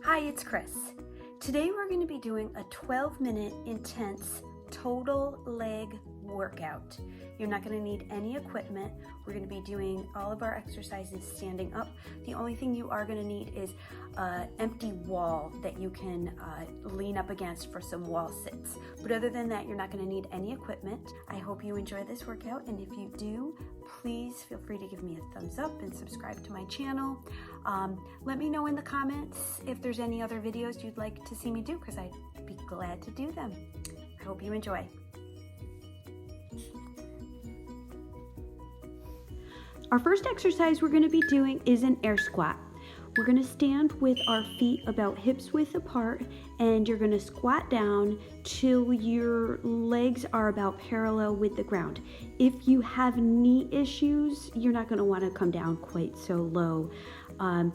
Hi, it's Chris. Today we're going to be doing a 12-minute intense total leg workout. You're not going to need any equipment. We're going to be doing all of our exercises standing up. The only thing you are going to need is an empty wall that you can lean up against for some wall sits. But other than that, you're not going to need any equipment. I hope you enjoy this workout, and if you do, please feel free to give me a thumbs up and subscribe to my channel. Let me know in the comments if there's any other videos you'd like to see me do, because I'd be glad to do them. I hope you enjoy. Our first exercise we're going to be doing is an air squat. We're going to stand with our feet about hips width apart, and you're going to squat down till your legs are about parallel with the ground. If you have knee issues, you're not going to want to come down quite so low, and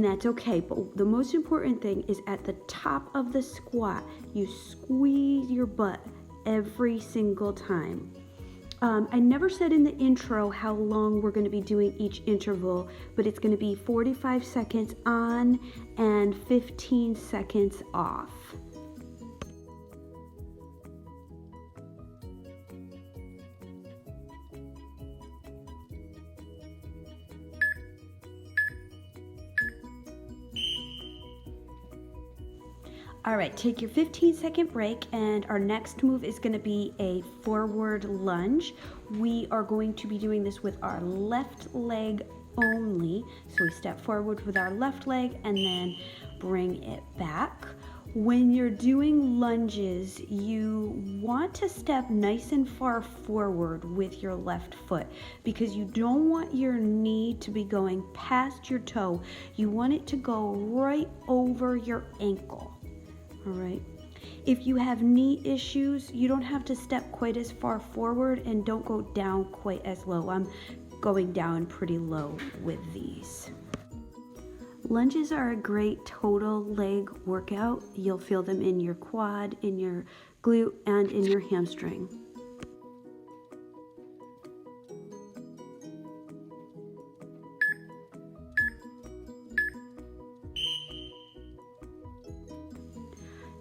that's okay. But the most important thing is at the top of the squat, you squeeze your butt every single time. I never said in the intro how long we're going to be doing each interval, but it's going to be 45 seconds on and 15 seconds off. All right, take your 15-second break, and our next move is going to be a forward lunge. We are going to be doing this with our left leg only. So we step forward with our left leg and then bring it back. When you're doing lunges, you want to step nice and far forward with your left foot because you don't want your knee to be going past your toe. You want it to go right over your ankle. All right. If you have knee issues, you don't have to step quite as far forward, and don't go down quite as low. I'm going down pretty low with these. Lunges are a great total leg workout. You'll feel them in your quad, in your glute, and in your hamstring.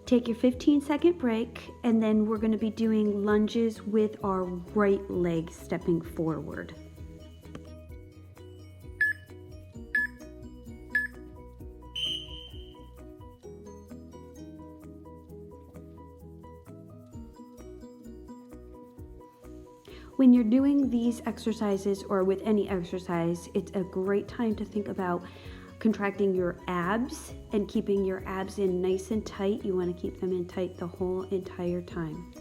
Take your 15-second break, and then we're going to be doing lunges with our right leg stepping forward. When you're doing these exercises, or with any exercise, it's a great time to think about contracting your abs and keeping your abs in nice and tight. You want to keep them in tight the whole entire time.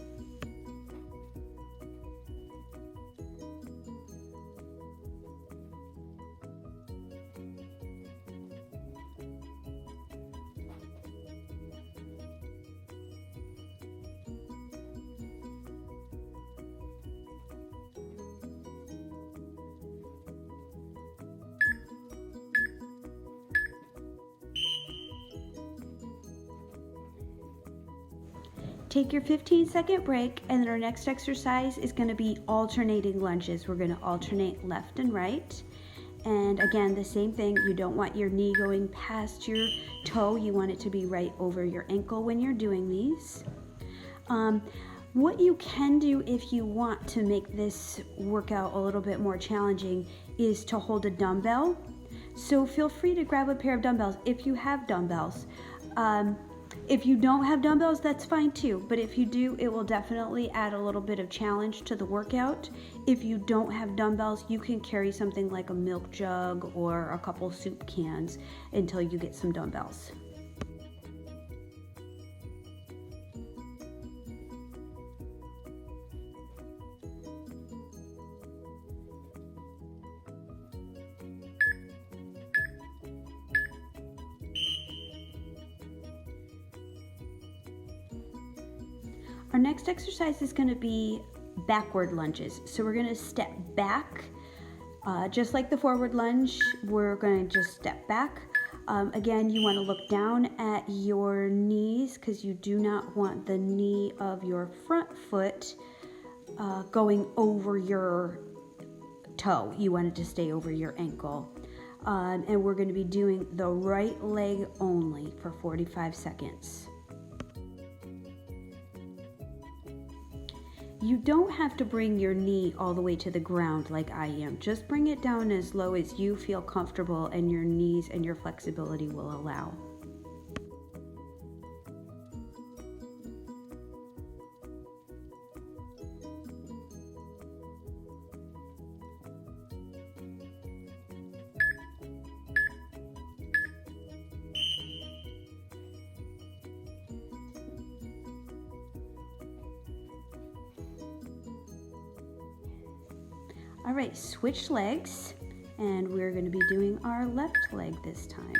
Take your 15-second break, and then our next exercise is going to be alternating lunges. We're going to alternate left and right. And again, the same thing. You don't want your knee going past your toe. You want it to be right over your ankle when you're doing these. What you can do if you want to make this workout a little bit more challenging is to hold a dumbbell. So feel free to grab a pair of dumbbells if you have dumbbells. If you don't have dumbbells, that's fine too, but if you do, it will definitely add a little bit of challenge to the workout. If you don't have dumbbells, you can carry something like a milk jug or a couple soup cans until you get some dumbbells. Our next exercise is going to be backward lunges. So we're going to step back, just like the forward lunge. We're going to just step back. Again, you want to look down at your knees because you do not want the knee of your front foot going over your toe. You want it to stay over your ankle. and we're going to be doing the right leg only for 45 seconds. You don't have to bring your knee all the way to the ground like I am. Just bring it down as low as you feel comfortable and your knees and your flexibility will allow. All right, switch legs, and we're going to be doing our left leg this time.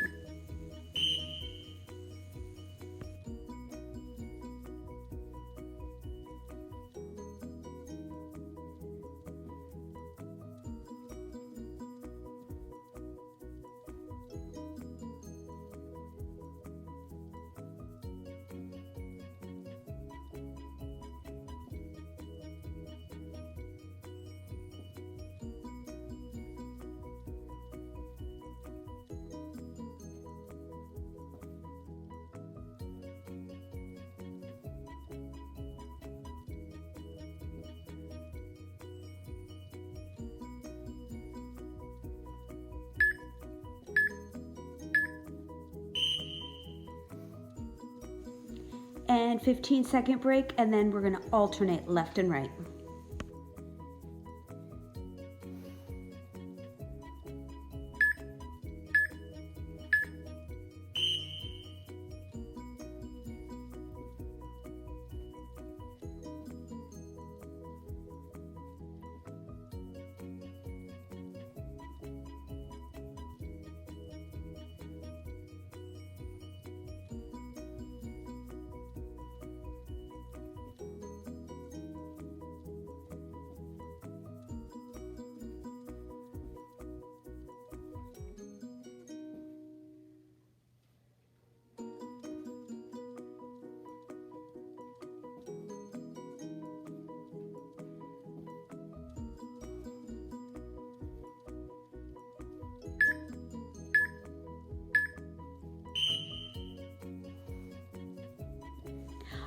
And 15-second break, and then we're going to alternate left and right.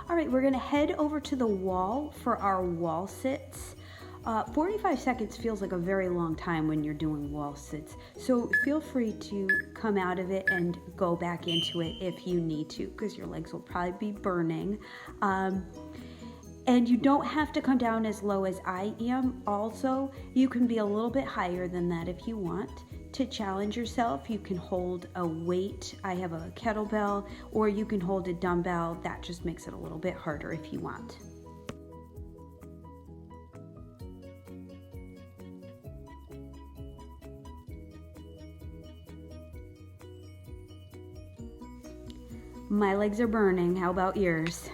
All right, we're gonna head over to the wall for our wall sits. 45 seconds feels like a very long time when you're doing wall sits. So feel free to come out of it and go back into it if you need to, because your legs will probably be burning. And you don't have to come down as low as I am. Also, you can be a little bit higher than that if you want. To challenge yourself, you can hold a weight. I have a kettlebell, or you can hold a dumbbell. That just makes it a little bit harder if you want. My legs are burning. How about yours?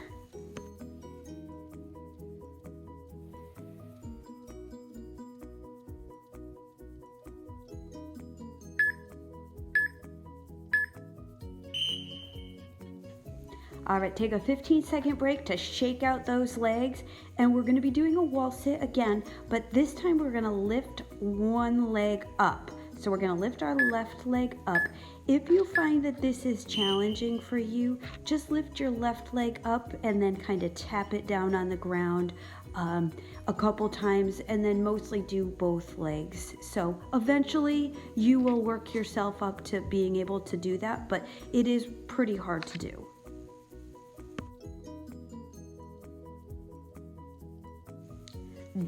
All right, take a 15-second break to shake out those legs, and we're gonna be doing a wall sit again, but this time we're gonna lift one leg up. So we're gonna lift our left leg up. If you find that this is challenging for you, just lift your left leg up and then kind of tap it down on the ground a couple times, and then mostly do both legs. So eventually you will work yourself up to being able to do that, but it is pretty hard to do.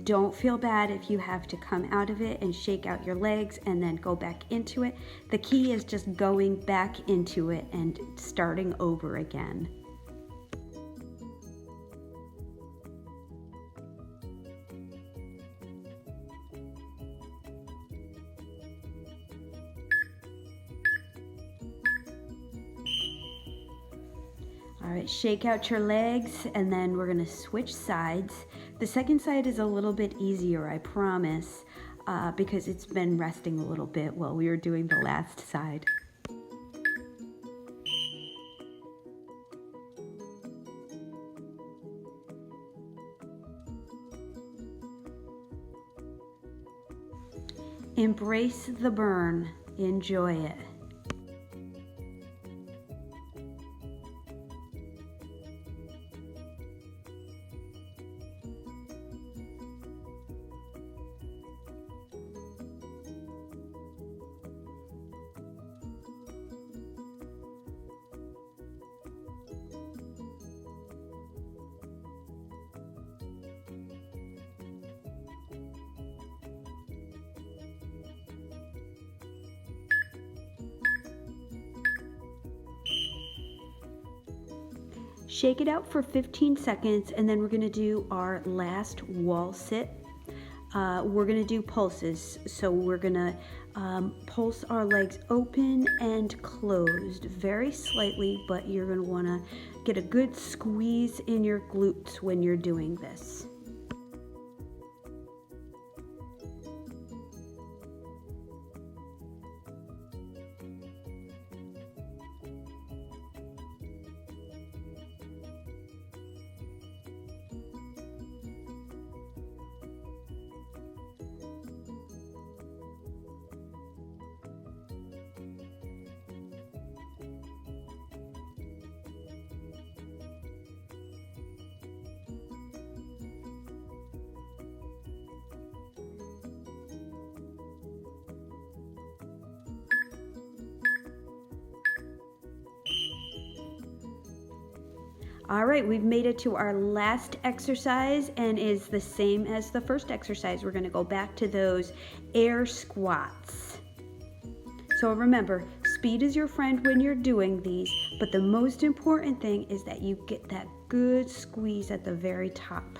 Don't feel bad if you have to come out of it and shake out your legs and then go back into it. The key is just going back into it and starting over again. All right, shake out your legs, and then we're gonna switch sides. The second side is a little bit easier, I promise, because it's been resting a little bit while we were doing the last side. Embrace the burn. Enjoy it. Shake it out for 15 seconds and then we're going to do our last wall sit. We're going to do pulses. So we're going to pulse our legs open and closed very slightly, but you're going to want to get a good squeeze in your glutes when you're doing this. All right, we've made it to our last exercise and is the same as the first exercise. We're going to go back to those air squats. So remember, speed is your friend when you're doing these, but the most important thing is that you get that good squeeze at the very top.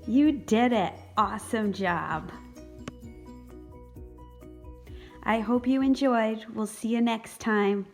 You did it! Awesome job! I hope you enjoyed. We'll see you next time.